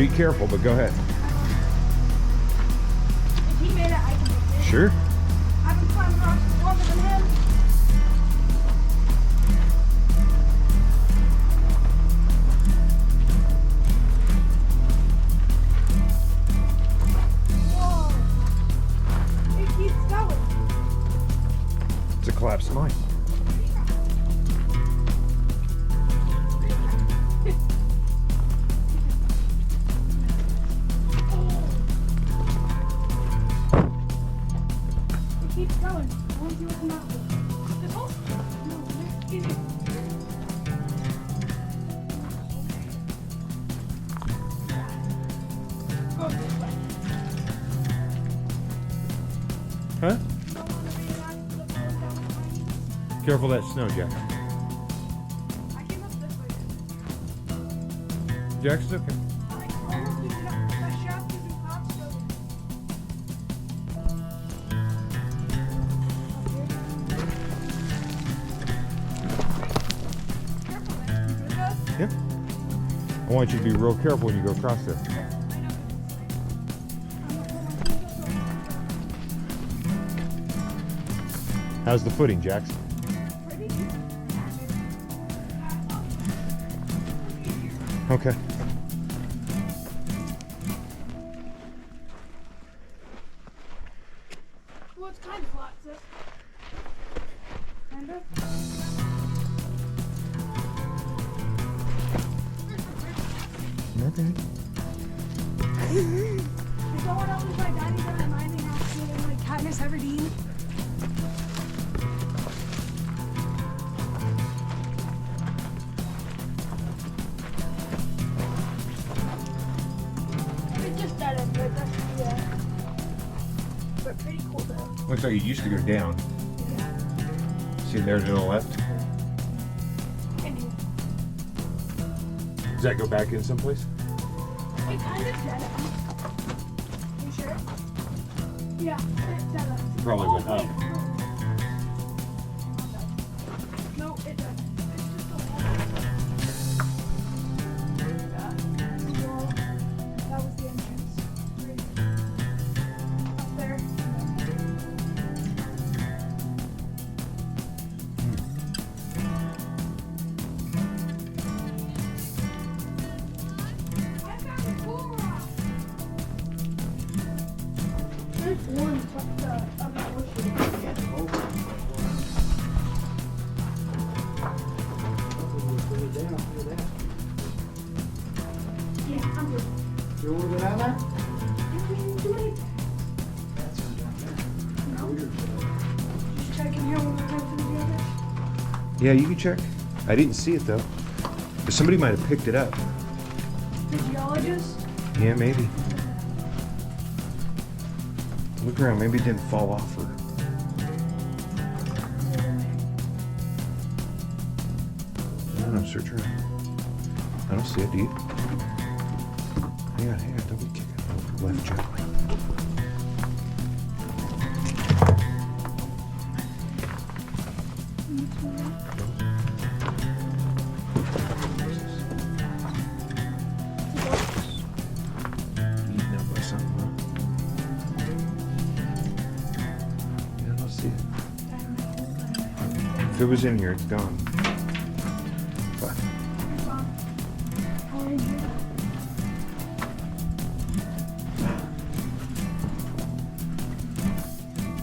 Be careful, but go ahead. If he made it, I can make it. Sure. I've been climbing rocks longer than him. Whoa. It keeps going. It's a collapsed mine. Keeps going. I want to see what come out with. This hole? No, easy. Go this way. Huh? You don't want to be back to the pole down behind you. Careful that snow, Jack. I came up this way. Jack's okay. I almost picked it up. That shaft gives me pops, so. Careful, man. You good, guys? Yep. I want you to be real careful when you go across there. I know. How's the footing, Jackson? Pretty good. Okay. Well, it's kind of flat, so. Kind of. Okay. It's all out with my daddy that reminded me of like Katniss Everdeen. It's just that end, but that's but pretty cool though. Looks like it used to go down. See there to the left? Anyway, Does that go back in someplace? it kind of dead end. You sure? Yeah, it's dead end. Probably went up. wait, no. No, it doesn't. It's just a wall. Yeah, the wall. That was the entrance. Right up there. I found a cool rock. There's one tucked up my bush. Yeah, I'm good. You want to go down there? Just checking here when we come to the other. Yeah, you can check. I didn't see it though. But somebody might have picked it up. The geologist? Yeah, maybe. Look around, maybe it didn't fall off her. I don't know, search around. I don't see it, do you? Hang on, don't be kicking it. Left gently. Eaten up by something, huh? Yeah, I don't see it. If it was in here, it's gone. But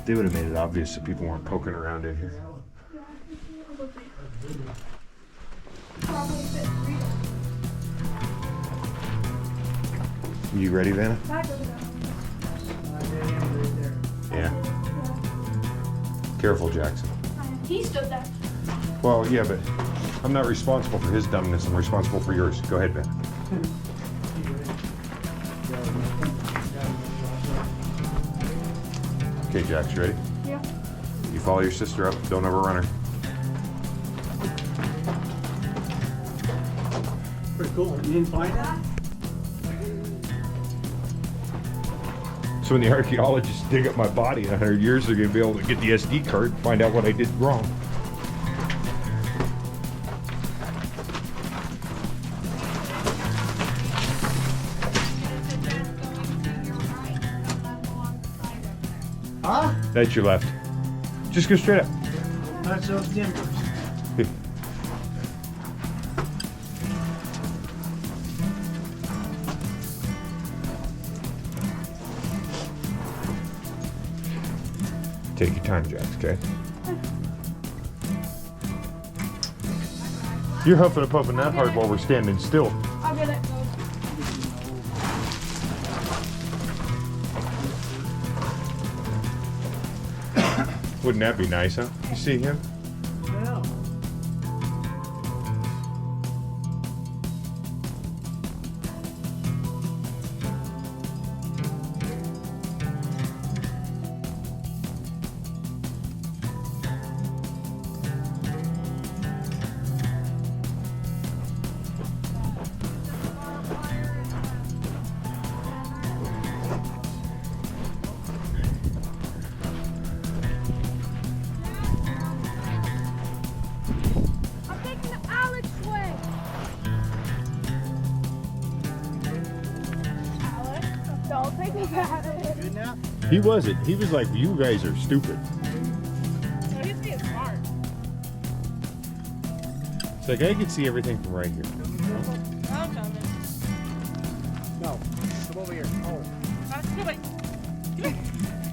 they would have made it obvious that people weren't poking around in here. Probably fit three. You ready, Vanna? Back over there. Yeah. Careful, Jackson. He stood there. Well, yeah, but I'm not responsible for his dumbness. I'm responsible for yours. Go ahead, Ben. Okay, Jax, you ready? Yeah. You follow your sister up. Don't overrun her. Pretty cool. You didn't find that? So when the archaeologists dig up my body in 100 years, they're going to be able to get the SD card and find out what I did wrong. Huh? That's your left. Just go straight up. Touch those timbers. Take your time, Jack, okay? You're huffing and puffing that hard while we're standing still. I'll get it. Wouldn't that be nice, huh? You see him? Yeah. I'm taking the Alex way. Alex, don't take me back. Good now? He wasn't. He was like, you guys are stupid. No, he's being smart. It's like, I can see everything from right here. I'm coming. No. Come over here. Oh. Come on.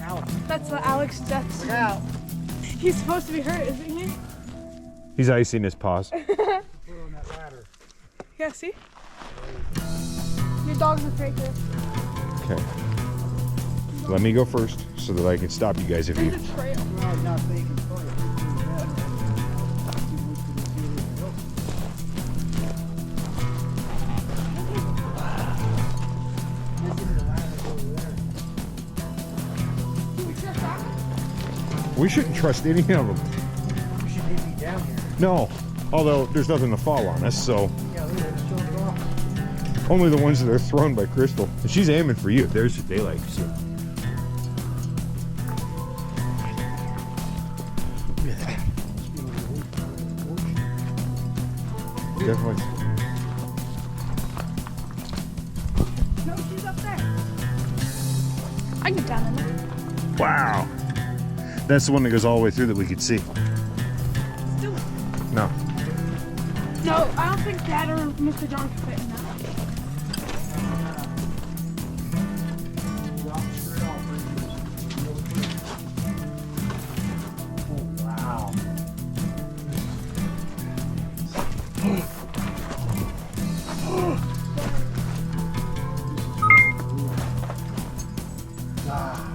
Alex. That's the Alex Jets. Look out. He's supposed to be hurt, isn't he? He's icing his paws. Put on that ladder. Yeah, see? Your dog's afraid to. Okay. Let me go first so that I can stop you guys if you... There's a trail. Well, I'm not thinking funny. We shouldn't trust any of them. You should hit me down here. No. Although, there's nothing to fall on us, so... Yeah, look at it. It's showing off. Only the ones that are thrown by Crystal. And she's aiming for you. There's the daylight. So. Definitely. No, she's up there. I can get down in there. Wow. That's the one that goes all the way through that we could see. Still. No. No, I don't think Dad or Mr. John can fit in that. Drop straight off right here. Oh, wow. Ah.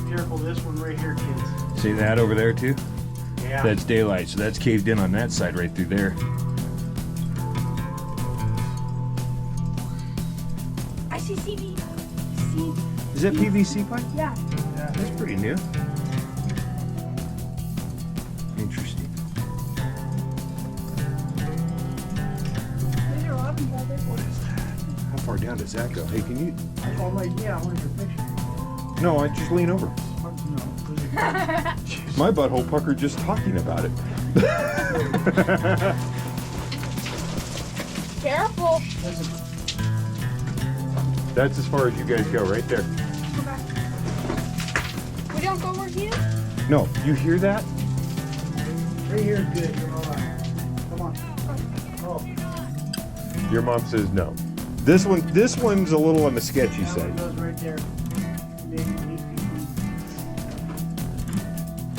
Careful this one right here, kids. See that over there too? Yeah. That's daylight, so that's caved in on that side right through there. I see CV. Is that PVC pipe? Yeah. Yeah. That's pretty new. Interesting. There's your Robin brother. What is that? How far down does that go? Hey, can you... Oh, like, yeah, I wanted your picture. No, I just lean over. No, My butthole puckered just talking about it. Careful. That's as far as you guys go, right there. Okay. We don't go over here? No, you hear that? right here is good. You're all right. Come on. Oh. Your mom says no. This one's a little on the sketchy That one side. goes right there. Maybe 8 feet.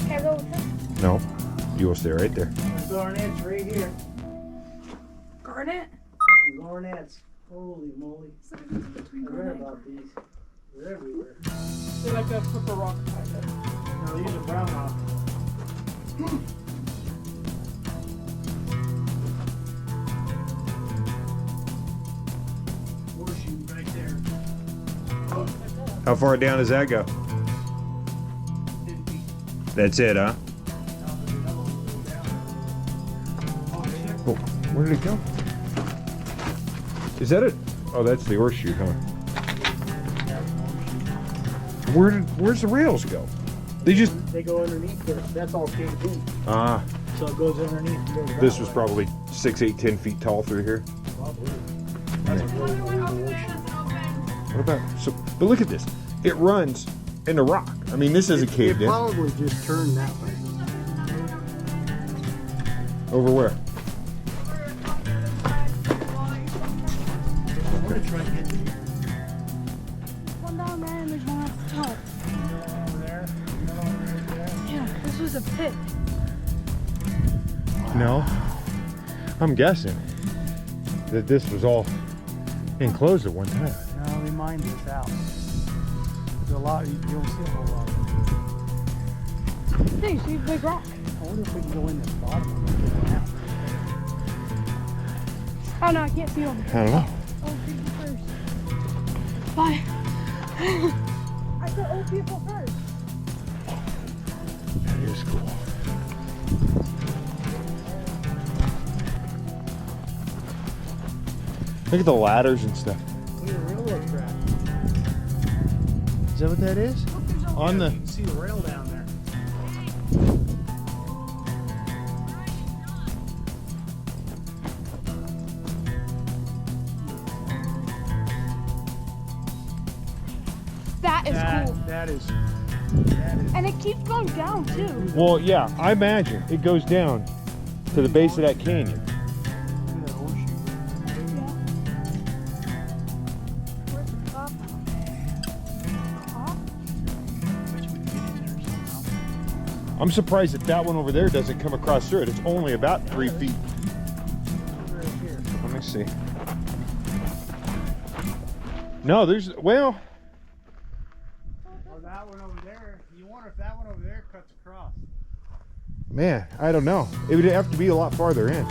Can I go with him? No, you will stay right there. There's garnets right here. Garnet? Fucking garnets. Holy moly. I read about these. They're everywhere. They're like a purple rock kind of. No, these are brown rock. Horseshoe right there. How far down does that go? 10 feet. That's it, huh? Now there's another one going down. Oh, check. Oh, where did it go? Is that it? Oh, that's the horseshoe, huh? Where's the rails go? They just... They go underneath there. That's all caved in. Ah, So it goes underneath. And goes this that was way. probably 6, 8, 10 feet tall through here. Probably. That's a really Another one cool over there horseshoe. that's open. What about... So, but look at this. It runs in the rock. I mean, this isn't caved It in. probably just turned that way. Over where? I'm gonna try and get you. One down there and there's one at the top. Over there. Right there. Yeah, this was a pit. No. I'm guessing that this was all enclosed at one time. No, we mined this out. There's a lot. You don't see a whole lot. Hey, see a big rock. I wonder if we can go in this bottom one and get it out. Oh no, I can't see over. I don't know. Old people first. Bye. I said old people first. That is cool. Look at the ladders and stuff. Look at the railroad track. Is that what that is? Look, there's a On the. You can see the rail down there. That is cool. That is. And it keeps going down too. Well, yeah, I imagine it goes down to the base of that canyon. Look at that horseshoe. Yeah. Where's the top? Top? Bet you we can get in there somehow. I'm surprised that that one over there doesn't come across through it. It's only about 3 feet. Right here. Let me see. No, there's, well, Or that one over there. You wonder if that one over there cuts across. man, I don't know. It would have to be a lot farther in.